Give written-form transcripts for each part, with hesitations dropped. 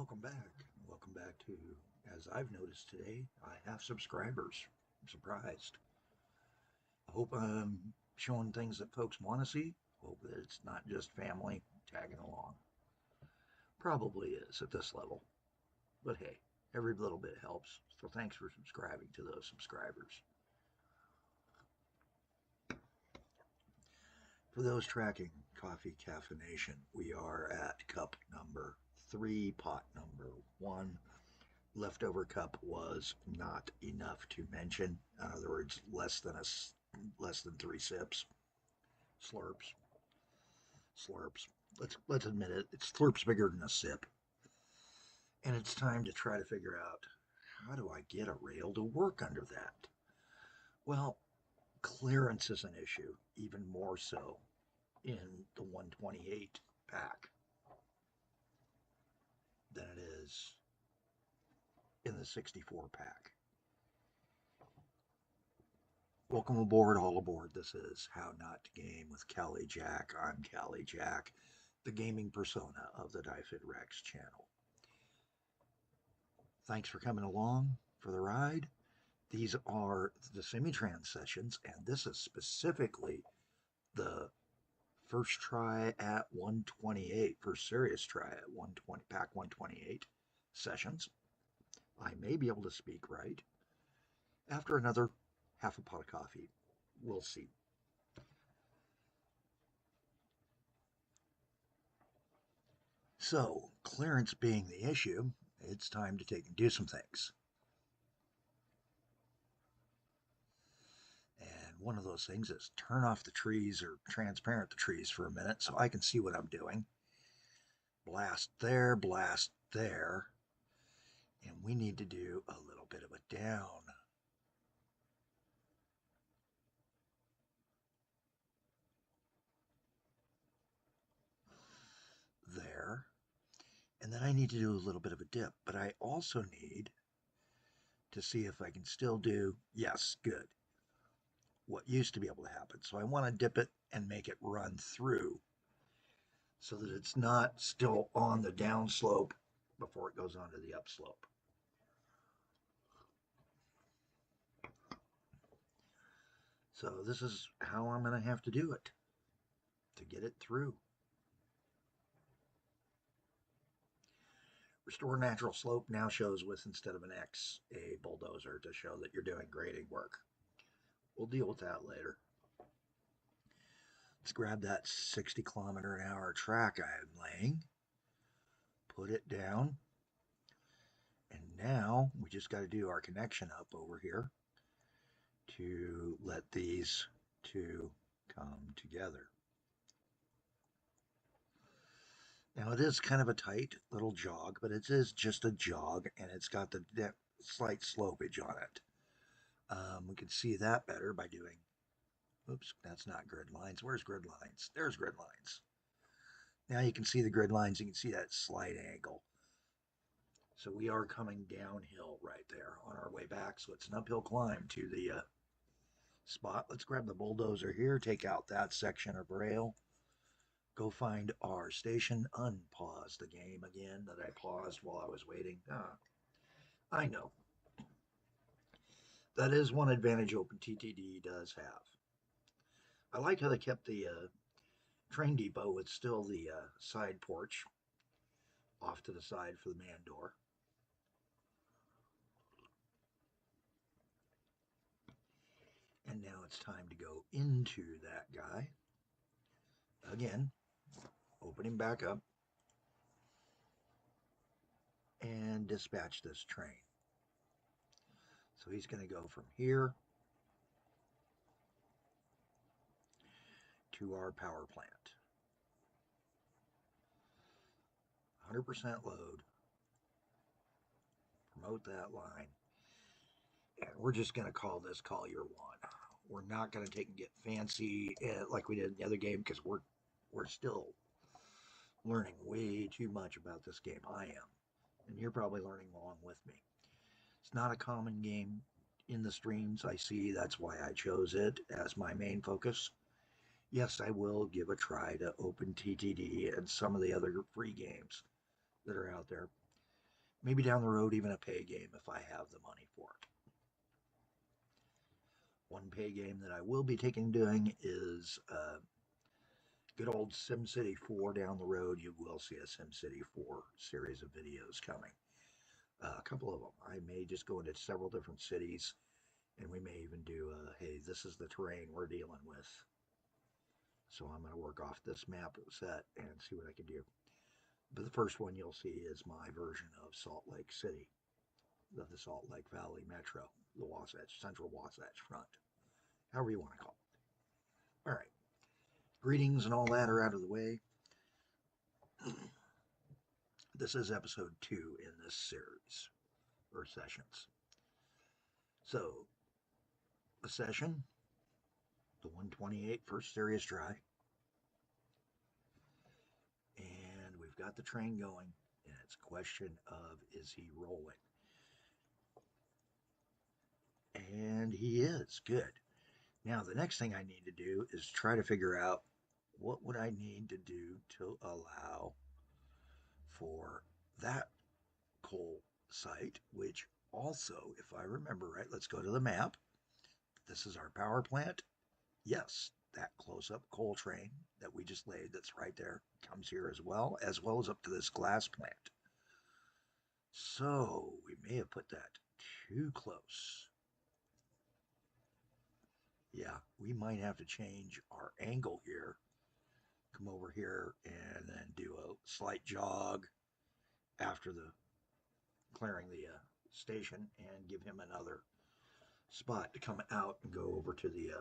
Welcome back. Welcome back to, as I've noticed today, I have subscribers. I'm surprised. I hope I'm showing things that folks want to see. Hope that it's not just family tagging along. Probably is at this level. But hey, every little bit helps. So thanks for subscribing to those subscribers. For those tracking coffee caffeination, we are at cup number 3, pot number 1. Leftover cup was not enough to mention. In other words, less than 3 sips, slurps, slurps. Let's admit it. It's slurps bigger than a sip, and it's time to try to figure out how do I get a rail to work under that. Well, clearance is an issue, even more so in the 128 pack than it is in the 64 pack. Welcome aboard, all aboard. This is How Not to Game with Callie Jack. I'm Callie Jack, the gaming persona of the DieFit Rex channel. Thanks for coming along for the ride. These are the Simutrans sessions, and this is specifically the first try at 128, first serious try at 120, pack 128 sessions. I may be able to speak right after another half a pot of coffee. We'll see. So, clearance being the issue, it's time to take and do some things. And one of those things is turn off the trees or transparent the trees for a minute so I can see what I'm doing. Blast there, and we need to do a little bit of a down. There. And then I need to do a little bit of a dip, but I also need to see if I can still do, yes, good, what used to be able to happen. So I want to dip it and make it run through so that it's not still on the downslope before it goes onto the upslope. So this is how I'm going to have to do it to get it through. Restore natural slope now shows with, instead of an X, a bulldozer to show that you're doing grading work. We'll deal with that later. Let's grab that 60-kilometer-an-hour track I'm laying, put it down, and now we just got to do our connection up over here to let these two come together. Now it is kind of a tight little jog, but it is just a jog, and it's got the slight slopage on it. We can see that better by doing, oops, that's not grid lines. Where's grid lines? There's grid lines. Now you can see the grid lines. You can see that slight angle. So we are coming downhill right there on our way back. So it's an uphill climb to the spot. Let's grab the bulldozer here, take out that section of rail, go find our station, unpause the game again that I paused while I was waiting. I know. That is one advantage OpenTTD does have. I like how they kept the train depot with still the side porch off to the side for the man door. And now it's time to go into that guy. Again, open him back up and dispatch this train. So he's going to go from here to our power plant. 100% load. Promote that line. And we're just going to call this Collier 1. We're not going to take and get fancy like we did in the other game because we're still learning way too much about this game. I am. And you're probably learning along with me. It's not a common game in the streams I see. That's why I chose it as my main focus. Yes, I will give a try to OpenTTD and some of the other free games that are out there. Maybe down the road, even a pay game if I have the money for it. One pay game that I will be doing is good old SimCity 4 down the road. You will see a SimCity 4 series of videos coming. A couple of them. I may just go into several different cities, and we may even do hey, this is the terrain we're dealing with. So I'm going to work off this map set and see what I can do. But the first one you'll see is my version of Salt Lake City, of the Salt Lake Valley Metro, the Wasatch, Central Wasatch Front, however you want to call it. All right. Greetings and all that are out of the way. This is episode 2 in this series, or sessions. So, the session, the 128 first Serious Try. And we've got the train going, and it's a question of, is he rolling? And he is. Good. Now, the next thing I need to do is try to figure out what would I need to do to allow for that coal site, which also, if I remember right, let's go to the map. This is our power plant. Yes, that close-up coal train that we just laid that's right there comes here as well as up to this glass plant. So we may have put that too close. Yeah, we might have to change our angle here. Come over here and then do a slight jog after the clearing the station and give him another spot to come out and go over to the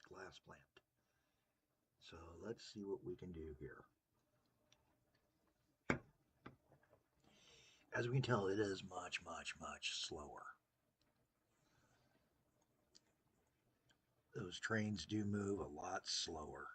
glass plant. So let's see what we can do here. As we can tell, it is much, much, much slower. Those trains do move a lot slower.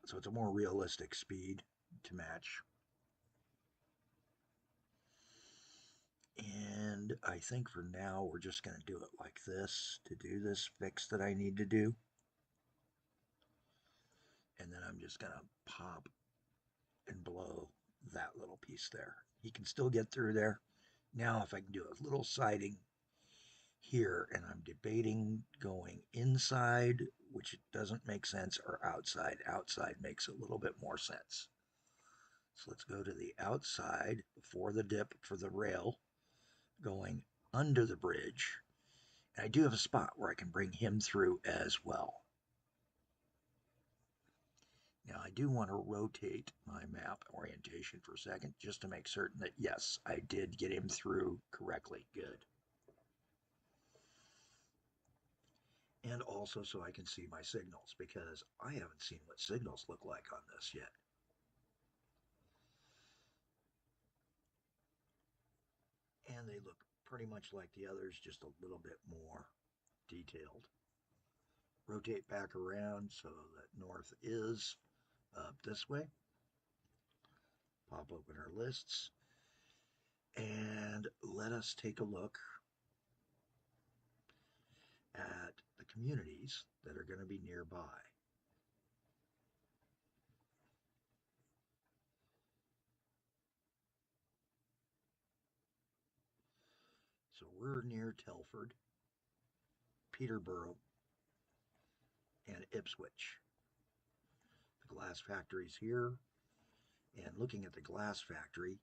So it's a more realistic speed to match. And I think for now, we're just going to do it like this to do this fix that I need to do. And then I'm just going to pop and blow that little piece there. He can still get through there. Now, if I can do a little siding here, and I'm debating going inside, which doesn't make sense, or outside. Outside makes a little bit more sense. So let's go to the outside before the dip for the rail, going under the bridge. And I do have a spot where I can bring him through as well. Now I do want to rotate my map orientation for a second just to make certain that yes, I did get him through correctly. Good. And also so I can see my signals, because I haven't seen what signals look like on this yet. And they look pretty much like the others, just a little bit more detailed. Rotate back around so that north is up this way. Pop open our lists and let us take a look at the communities that are going to be nearby. So we're near Telford, Peterborough, and Ipswich. The glass factory's here, and looking at the glass factory,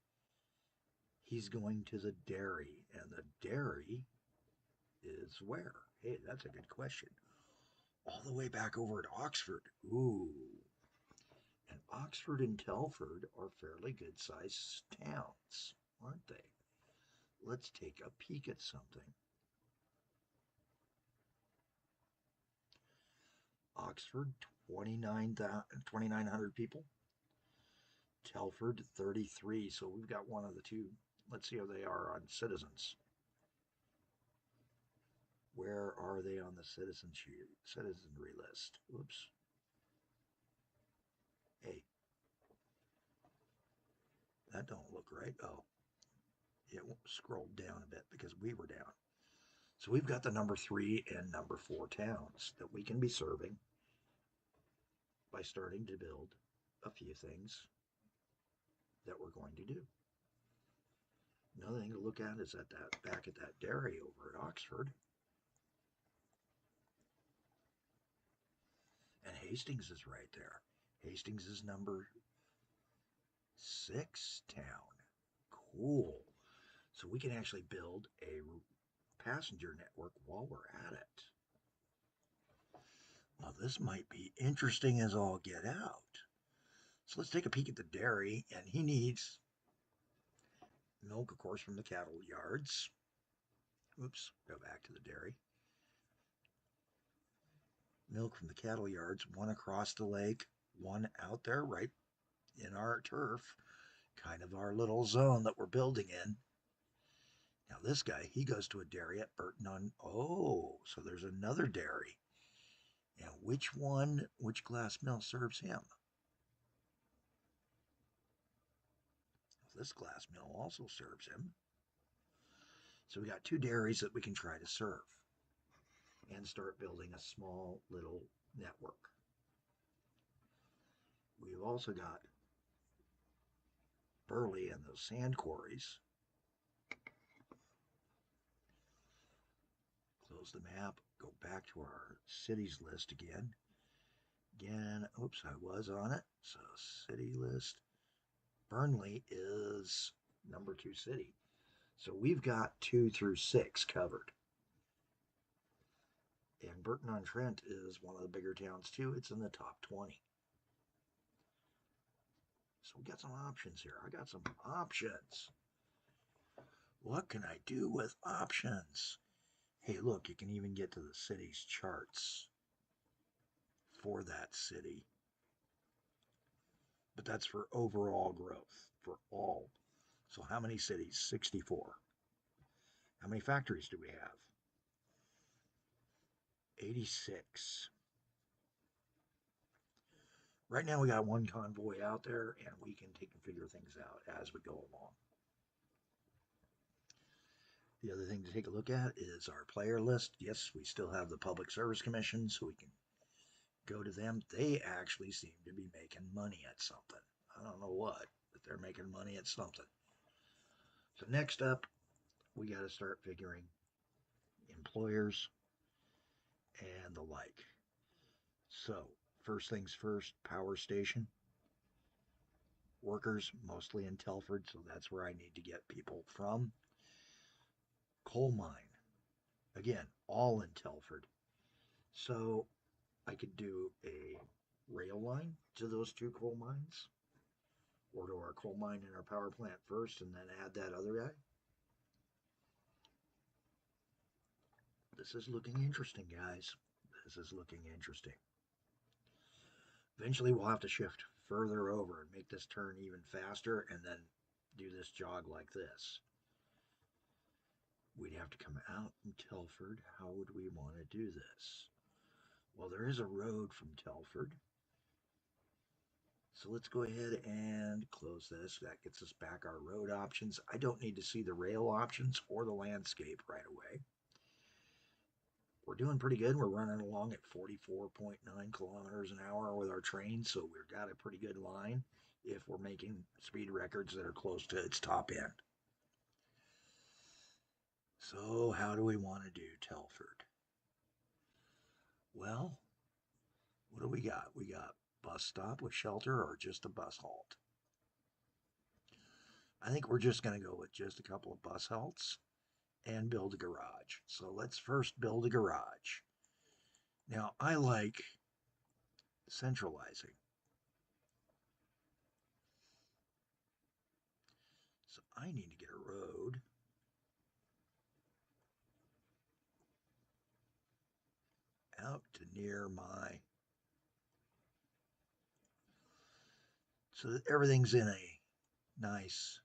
he's going to the dairy, and the dairy is where? Hey, that's a good question. All the way back over at Oxford. Ooh. And Oxford and Telford are fairly good-sized towns, aren't they? Let's take a peek at something. Oxford, 2,900 people. Telford, 33. So we've got one of the two. Let's see how they are on citizens. Where are they on the citizenry list? Oops. Hey, that don't look right. Oh, it scrolled down a bit because we were down. So we've got the number 3 and number 4 towns that we can be serving by starting to build a few things that we're going to do. Another thing to look at is back at that dairy over at Oxford. And Hastings is right there. Hastings is number 6 town. Cool. So we can actually build a passenger network while we're at it. Now this might be interesting as all get out. So let's take a peek at the dairy, and he needs milk, of course, from the cattle yards. Oops, go back to the dairy. Milk from the cattle yards, one across the lake, one out there right in our turf, kind of our little zone that we're building in. Now this guy, he goes to a dairy at Burton on, oh, so there's another dairy. Now which glass mill serves him? This glass mill also serves him. So we got 2 dairies that we can try to serve and start building a small little network. We've also got Burley and those sand quarries. Close the map, go back to our cities list again. Oops, I was on it. So city list. Burnley is number 2 city. So we've got 2 through 6 covered. And Burton-on-Trent is one of the bigger towns too. It's in the top 20. So we got some options here. I got some options. What can I do with options? Hey, look, you can even get to the city's charts for that city. But that's for overall growth, for all. So how many cities? 64. How many factories do we have? 86. Right now we got one convoy out there, and we can take and figure things out as we go along. The other thing to take a look at is our player list. Yes, we still have the Public Service Commission, so we can go to them. They actually seem to be making money at something. I don't know what, but they're making money at something. So next up, we got to start figuring employers and the like. So first things first, power station. Workers, mostly in Telford, so that's where I need to get people from. Coal mine. Again, all in Telford. So I could do a rail line to those 2 coal mines, or to our coal mine and our power plant first, and then add that other guy. This is looking interesting, guys. This is looking interesting. Eventually, we'll have to shift further over and make this turn even faster, and then do this jog like this. We'd have to come out from Telford. How would we want to do this? Well, there is a road from Telford. So let's go ahead and close this. That gets us back our road options. I don't need to see the rail options or the landscape right away. We're doing pretty good. We're running along at 44.9 kilometers an hour with our train, so we've got a pretty good line if we're making speed records that are close to its top end. So how do we want to do Telford? Well, what do we got? We got bus stop with shelter or just a bus halt. I think we're just going to go with just a couple of bus halts and build a garage. So let's first build a garage. Now, I like centralizing. So I need to get a road out to near my, so that everything's in a nice,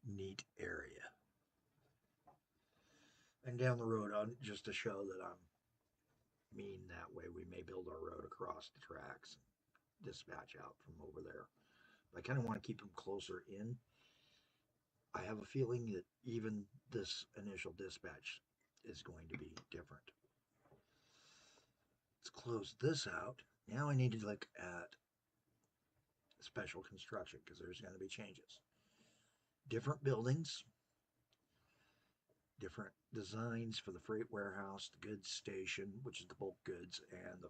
neat area. And down the road, just to show that I'm mean that way, we may build our road across the tracks and dispatch out from over there. But I kind of want to keep them closer in. I have a feeling that even this initial dispatch is going to be different. Let's close this out. Now I need to look at special construction because there's going to be changes. Different buildings, different designs for the freight warehouse, the goods station, which is the bulk goods, and the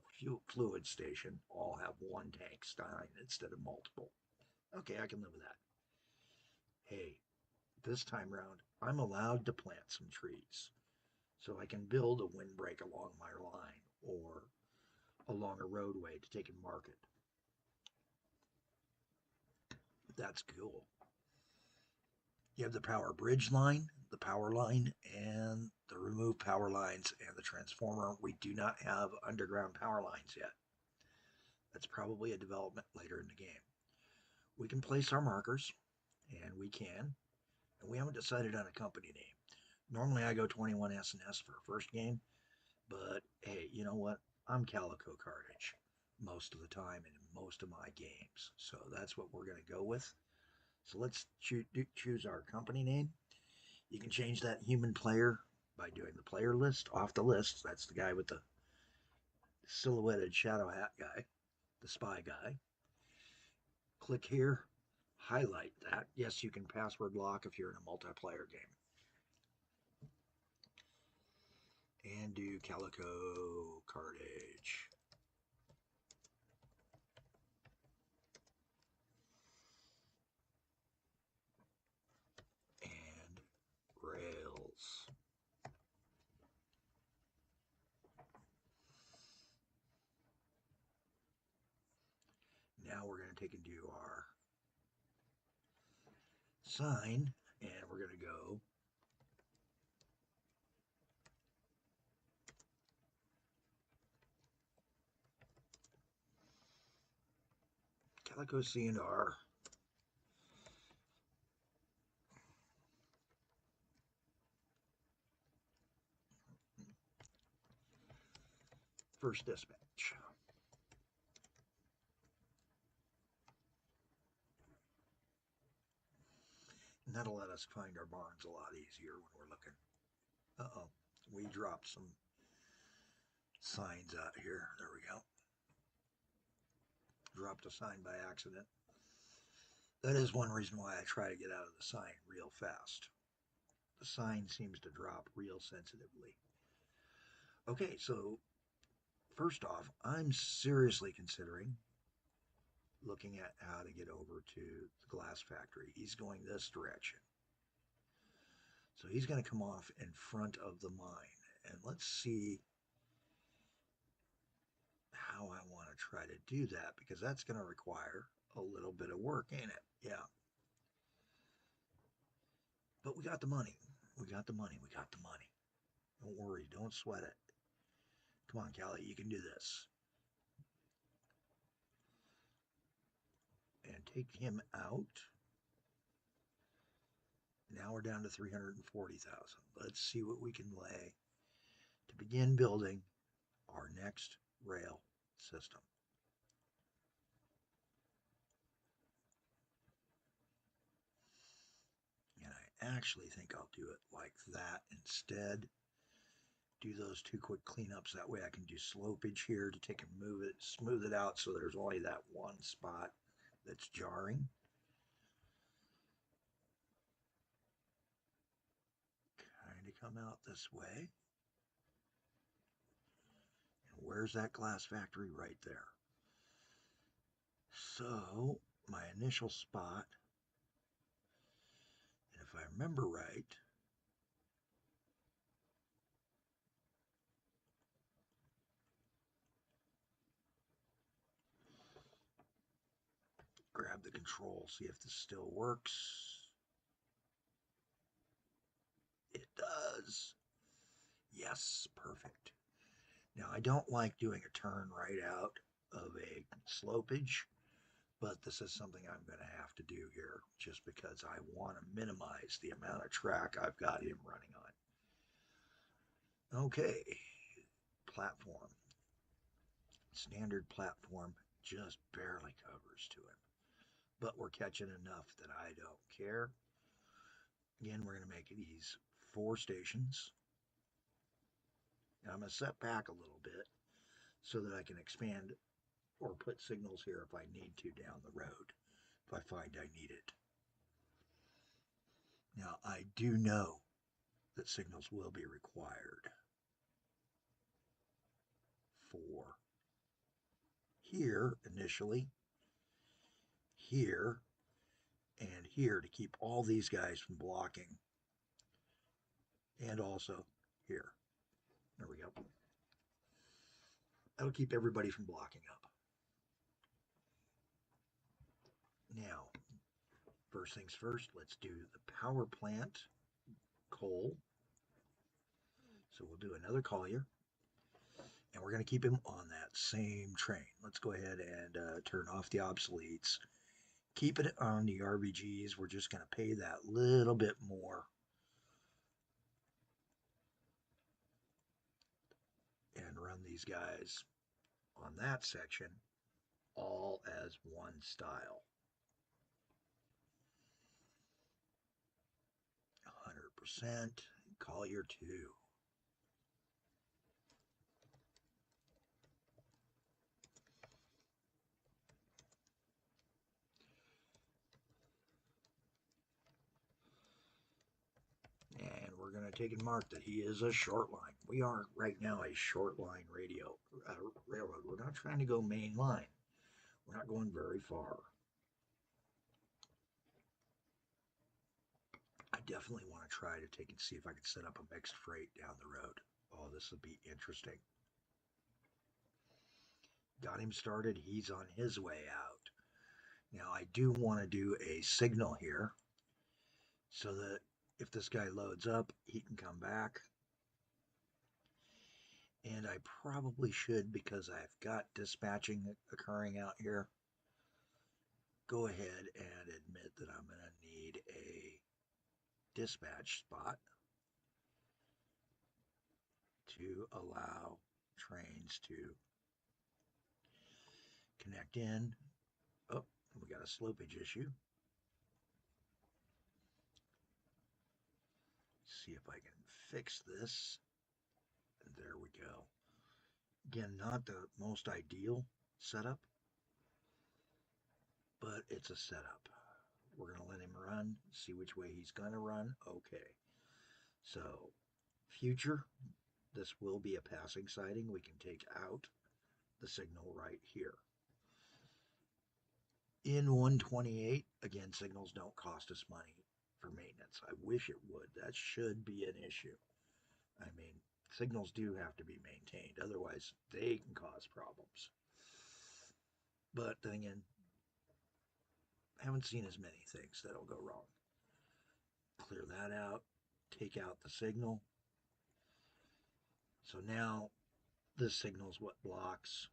fluid station all have one tank sign instead of multiple. Okay, I can live with that. Hey, this time around, I'm allowed to plant some trees. So I can build a windbreak along my line or along a roadway to take and market. That's cool. You have the power bridge line, the power line, and the remove power lines and the transformer. We do not have underground power lines yet. That's probably a development later in the game. We can place our markers, and we haven't decided on a company name. Normally I go 21 S&S for a first game, but hey, you know what? I'm Calico Carnage most of the time in most of my games. So that's what we're going to go with. So let's choose our company name. You can change that human player by doing the player list off the list. That's the guy with the silhouetted shadow hat guy, the spy guy. Click here, highlight that. Yes, you can password lock if you're in a multiplayer game. And do Calico Carnage. And rails. Now we're going to take and do our sign, and we're going to go Calico C&R. First dispatch. And that'll let us find our barns a lot easier when we're looking. Uh-oh, we dropped some signs out here. There we go. Dropped a sign by accident. That is one reason why I try to get out of the sign real fast. The sign seems to drop real sensitively. Okay, so first off, I'm seriously considering looking at how to get over to the glass factory. He's going this direction. So he's going to come off in front of the mine. And let's see how I want to try to do that because that's going to require a little bit of work, ain't it? Yeah. But we got the money. We got the money. We got the money. Don't worry. Don't sweat it. Come on, Callie. You can do this. And take him out. Now we're down to 340,000. Let's see what we can lay to begin building our next rail system. And I actually think I'll do it like that instead. Do those two quick cleanups. That way I can do slopage here to take and move it, smooth it out so there's only that one spot that's jarring. Kind of come out this way. And where's that glass factory? Right there. So my initial spot, and if I remember right, grab the control, see if this still works. It does. Yes, perfect. Now I don't like doing a turn right out of a slopage, but this is something I'm going to have to do here just because I want to minimize the amount of track I've got him running on. Okay, platform. Standard platform just barely covers to him, but we're catching enough that I don't care. Again, we're going to make these 4 stations. Now I'm going to set back a little bit so that I can expand or put signals here if I need to down the road, if I find I need it. Now I do know that signals will be required for here initially, here, and here to keep all these guys from blocking, and also here. There we go. That'll keep everybody from blocking up. Now, first things first, let's do the power plant coal. So we'll do another collier, and we're going to keep him on that same train. Let's go ahead and turn off the obsoletes. Keep it on the RBGs. We're just going to pay that little bit more. And run these guys on that section all as one style. 100%. Collier 2. And we're going to take and mark that he is a short line. We are right now a short line railroad. We're not trying to go main line. We're not going very far. I definitely want to try to take and see if I can set up a mixed freight down the road. Oh, this will be interesting. Got him started. He's on his way out. Now I do want to do a signal here so that if this guy loads up, he can come back. And I probably should, because I've got dispatching occurring out here, go ahead and admit that I'm going to need a dispatch spot to allow trains to connect in. Oh, we got a slopage issue. See if I can fix this. There we go. Again, not the most ideal setup, but it's a setup. We're going to let him run, see which way he's going to run. Okay. So, future, this will be a passing siding. We can take out the signal right here. In 128, again, signals don't cost us money for maintenance. I wish it would. That should be an issue. I mean, signals do have to be maintained. Otherwise, they can cause problems. But then again, I haven't seen as many things that'll go wrong. Clear that out. Take out the signal. So now this signal is what blocks,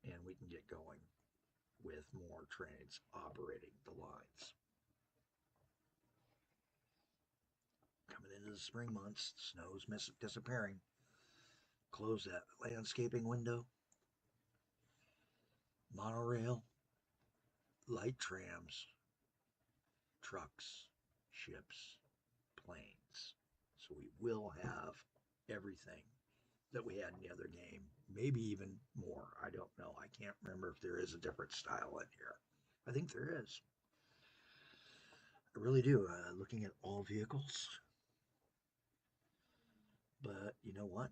and we can get going with more trains operating the lines. Coming into the spring months, snow's disappearing. Close that landscaping window. Monorail, light trams, trucks, ships, planes. So we will have everything that we had in the other game, maybe even more. I don't know. I can't remember if there is a different style in here. I think there is. I really do. Looking at all vehicles. But you know what?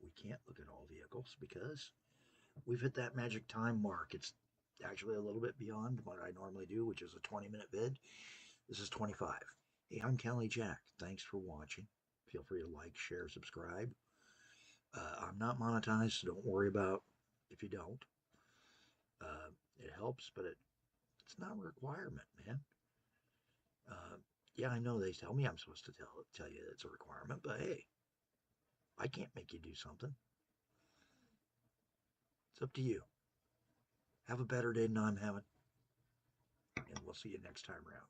We can't look at all vehicles because we've hit that magic time mark. It's actually a little bit beyond what I normally do, which is a 20-minute vid. This is 25. Hey, I'm Kelly Jack. Thanks for watching. Feel free to like, share, subscribe. I'm not monetized, so don't worry about if you don't. It helps, but it's not a requirement, man. Yeah, I know they tell me I'm supposed to tell you it's a requirement, but hey, I can't make you do something. It's up to you. Have a better day than I'm having, and we'll see you next time around.